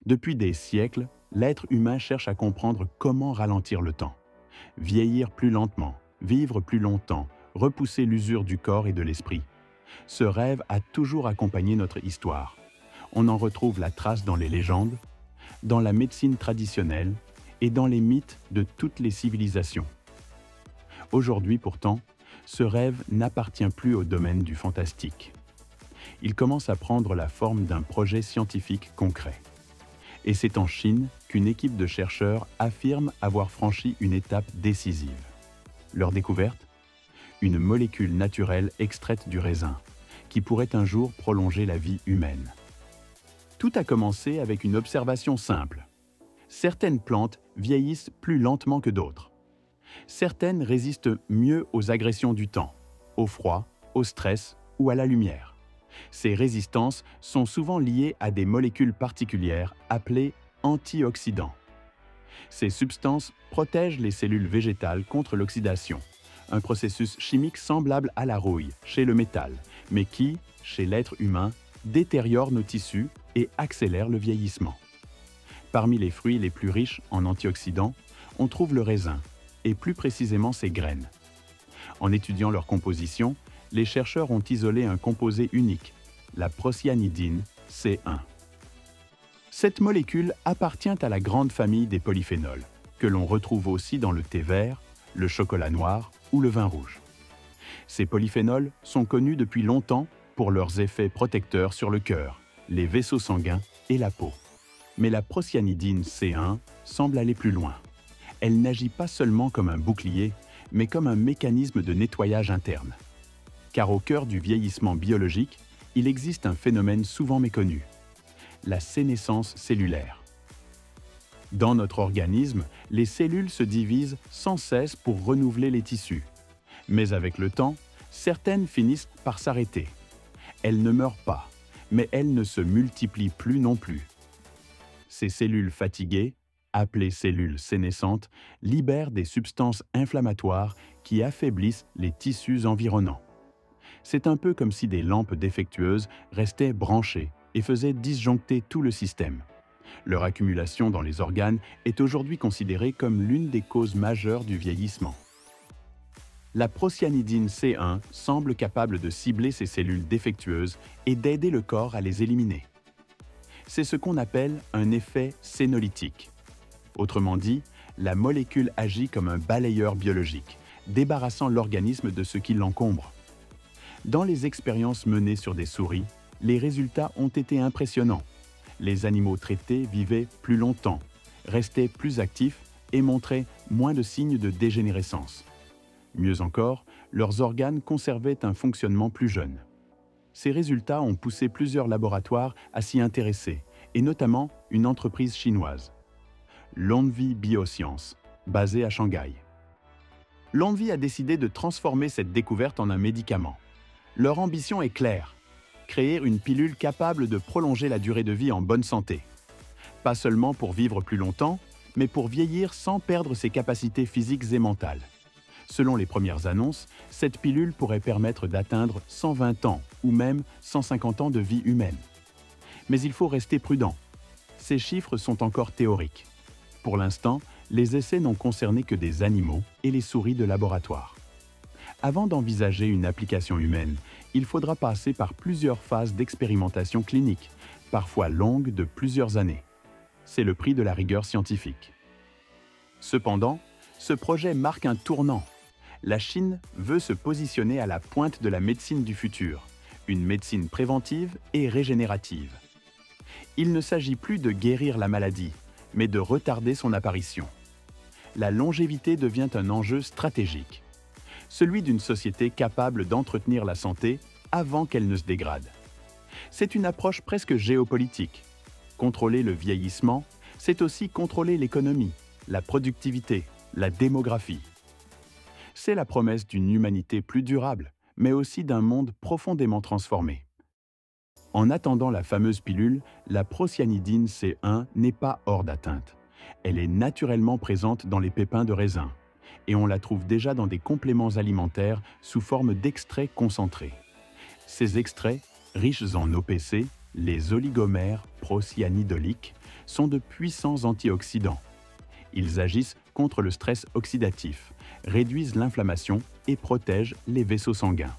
Depuis des siècles, l'être humain cherche à comprendre comment ralentir le temps. Vieillir plus lentement, vivre plus longtemps, repousser l'usure du corps et de l'esprit. Ce rêve a toujours accompagné notre histoire. On en retrouve la trace dans les légendes, dans la médecine traditionnelle et dans les mythes de toutes les civilisations. Aujourd'hui pourtant, ce rêve n'appartient plus au domaine du fantastique. Il commence à prendre la forme d'un projet scientifique concret. Et c'est en Chine qu'une équipe de chercheurs affirme avoir franchi une étape décisive. Leur découverte? Une molécule naturelle extraite du raisin, qui pourrait un jour prolonger la vie humaine. Tout a commencé avec une observation simple. Certaines plantes vieillissent plus lentement que d'autres. Certaines résistent mieux aux agressions du temps, au froid, au stress ou à la lumière. Ces résistances sont souvent liées à des molécules particulières appelées antioxydants. Ces substances protègent les cellules végétales contre l'oxydation, un processus chimique semblable à la rouille chez le métal, mais qui, chez l'être humain, détériore nos tissus et accélère le vieillissement. Parmi les fruits les plus riches en antioxydants, on trouve le raisin, et plus précisément ses graines. En étudiant leur composition, les chercheurs ont isolé un composé unique, la procyanidine C1. Cette molécule appartient à la grande famille des polyphénols, que l'on retrouve aussi dans le thé vert, le chocolat noir ou le vin rouge. Ces polyphénols sont connus depuis longtemps pour leurs effets protecteurs sur le cœur, les vaisseaux sanguins et la peau. Mais la procyanidine C1 semble aller plus loin. Elle n'agit pas seulement comme un bouclier, mais comme un mécanisme de nettoyage interne. Car au cœur du vieillissement biologique, il existe un phénomène souvent méconnu, la sénescence cellulaire. Dans notre organisme, les cellules se divisent sans cesse pour renouveler les tissus. Mais avec le temps, certaines finissent par s'arrêter. Elles ne meurent pas, mais elles ne se multiplient plus non plus. Ces cellules fatiguées, appelées cellules sénescentes, libèrent des substances inflammatoires qui affaiblissent les tissus environnants. C'est un peu comme si des lampes défectueuses restaient branchées et faisaient disjoncter tout le système. Leur accumulation dans les organes est aujourd'hui considérée comme l'une des causes majeures du vieillissement. La procyanidine C1 semble capable de cibler ces cellules défectueuses et d'aider le corps à les éliminer. C'est ce qu'on appelle un effet sénolytique. Autrement dit, la molécule agit comme un balayeur biologique, débarrassant l'organisme de ce qui l'encombre. Dans les expériences menées sur des souris, les résultats ont été impressionnants. Les animaux traités vivaient plus longtemps, restaient plus actifs et montraient moins de signes de dégénérescence. Mieux encore, leurs organes conservaient un fonctionnement plus jeune. Ces résultats ont poussé plusieurs laboratoires à s'y intéresser, et notamment une entreprise chinoise, Lonvi Biosciences, basée à Shanghai. Lonvi a décidé de transformer cette découverte en un médicament. Leur ambition est claire, créer une pilule capable de prolonger la durée de vie en bonne santé. Pas seulement pour vivre plus longtemps, mais pour vieillir sans perdre ses capacités physiques et mentales. Selon les premières annonces, cette pilule pourrait permettre d'atteindre 120 ans ou même 150 ans de vie humaine. Mais il faut rester prudent. Ces chiffres sont encore théoriques. Pour l'instant, les essais n'ont concerné que des animaux et les souris de laboratoire. Avant d'envisager une application humaine, il faudra passer par plusieurs phases d'expérimentation clinique, parfois longues de plusieurs années. C'est le prix de la rigueur scientifique. Cependant, ce projet marque un tournant. La Chine veut se positionner à la pointe de la médecine du futur, une médecine préventive et régénérative. Il ne s'agit plus de guérir la maladie, mais de retarder son apparition. La longévité devient un enjeu stratégique, celui d'une société capable d'entretenir la santé avant qu'elle ne se dégrade. C'est une approche presque géopolitique. Contrôler le vieillissement, c'est aussi contrôler l'économie, la productivité, la démographie. C'est la promesse d'une humanité plus durable, mais aussi d'un monde profondément transformé. En attendant la fameuse pilule, la procyanidine C1 n'est pas hors d'atteinte. Elle est naturellement présente dans les pépins de raisin, et on la trouve déjà dans des compléments alimentaires sous forme d'extraits concentrés. Ces extraits, riches en OPC, les oligomères procyanidoliques, sont de puissants antioxydants. Ils agissent contre le stress oxydatif, réduisent l'inflammation et protègent les vaisseaux sanguins.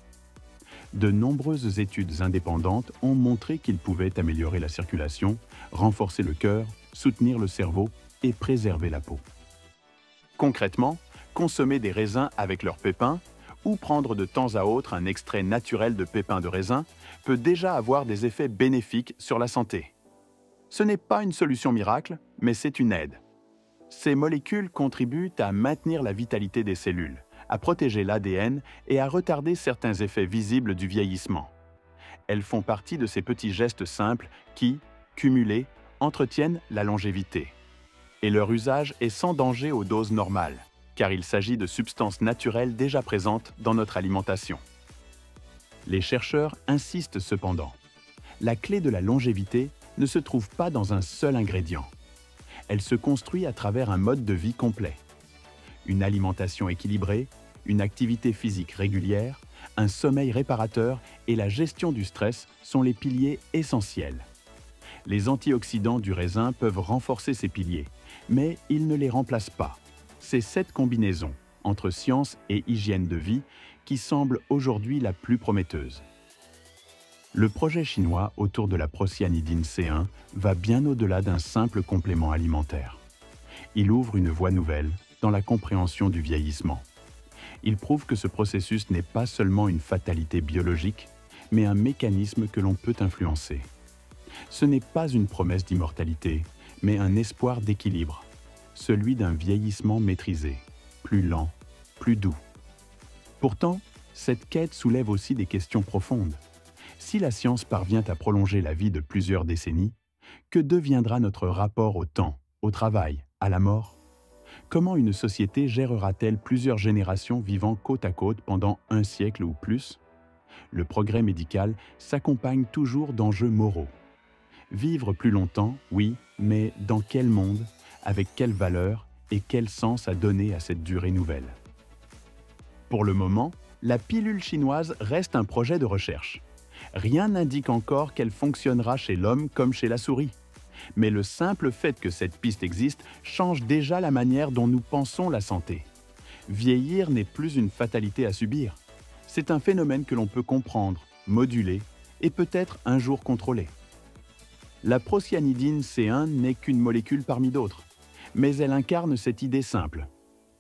De nombreuses études indépendantes ont montré qu'ils pouvaient améliorer la circulation, renforcer le cœur, soutenir le cerveau et préserver la peau. Concrètement, consommer des raisins avec leurs pépins ou prendre de temps à autre un extrait naturel de pépins de raisin peut déjà avoir des effets bénéfiques sur la santé. Ce n'est pas une solution miracle, mais c'est une aide. Ces molécules contribuent à maintenir la vitalité des cellules, à protéger l'ADN et à retarder certains effets visibles du vieillissement. Elles font partie de ces petits gestes simples qui, cumulés, entretiennent la longévité. Et leur usage est sans danger aux doses normales, car il s'agit de substances naturelles déjà présentes dans notre alimentation. Les chercheurs insistent cependant. La clé de la longévité ne se trouve pas dans un seul ingrédient. Elle se construit à travers un mode de vie complet. Une alimentation équilibrée, une activité physique régulière, un sommeil réparateur et la gestion du stress sont les piliers essentiels. Les antioxydants du raisin peuvent renforcer ces piliers, mais ils ne les remplacent pas. C'est cette combinaison entre science et hygiène de vie qui semble aujourd'hui la plus prometteuse. Le projet chinois autour de la procyanidine C1 va bien au-delà d'un simple complément alimentaire. Il ouvre une voie nouvelle dans la compréhension du vieillissement. Il prouve que ce processus n'est pas seulement une fatalité biologique, mais un mécanisme que l'on peut influencer. Ce n'est pas une promesse d'immortalité, mais un espoir d'équilibre, celui d'un vieillissement maîtrisé, plus lent, plus doux. Pourtant, cette quête soulève aussi des questions profondes. Si la science parvient à prolonger la vie de plusieurs décennies, que deviendra notre rapport au temps, au travail, à la mort? Comment une société gérera-t-elle plusieurs générations vivant côte à côte pendant un siècle ou plus? Le progrès médical s'accompagne toujours d'enjeux moraux. Vivre plus longtemps, oui, mais dans quel monde, avec quelles valeurs et quel sens à donner à cette durée nouvelle? Pour le moment, la pilule chinoise reste un projet de recherche. Rien n'indique encore qu'elle fonctionnera chez l'homme comme chez la souris. Mais le simple fait que cette piste existe change déjà la manière dont nous pensons la santé. Vieillir n'est plus une fatalité à subir. C'est un phénomène que l'on peut comprendre, moduler et peut-être un jour contrôler. La procyanidine C1 n'est qu'une molécule parmi d'autres, mais elle incarne cette idée simple.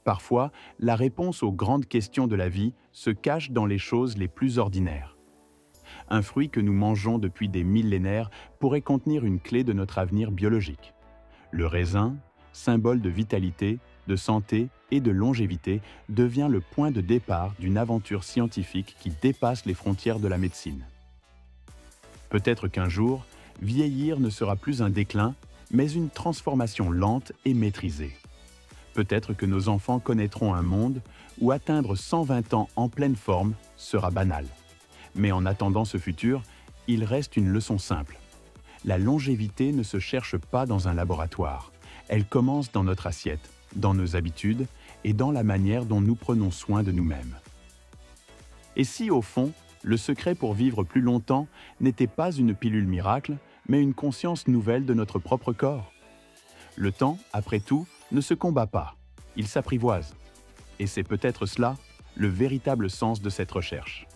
Parfois, la réponse aux grandes questions de la vie se cache dans les choses les plus ordinaires. Un fruit que nous mangeons depuis des millénaires pourrait contenir une clé de notre avenir biologique. Le raisin, symbole de vitalité, de santé et de longévité, devient le point de départ d'une aventure scientifique qui dépasse les frontières de la médecine. Peut-être qu'un jour, vieillir ne sera plus un déclin, mais une transformation lente et maîtrisée. Peut-être que nos enfants connaîtront un monde où atteindre 120 ans en pleine forme sera banal. Mais en attendant ce futur, il reste une leçon simple. La longévité ne se cherche pas dans un laboratoire. Elle commence dans notre assiette, dans nos habitudes et dans la manière dont nous prenons soin de nous-mêmes. Et si, au fond, le secret pour vivre plus longtemps n'était pas une pilule miracle, mais une conscience nouvelle de notre propre corps? Le temps, après tout, ne se combat pas, il s'apprivoise. Et c'est peut-être cela, le véritable sens de cette recherche.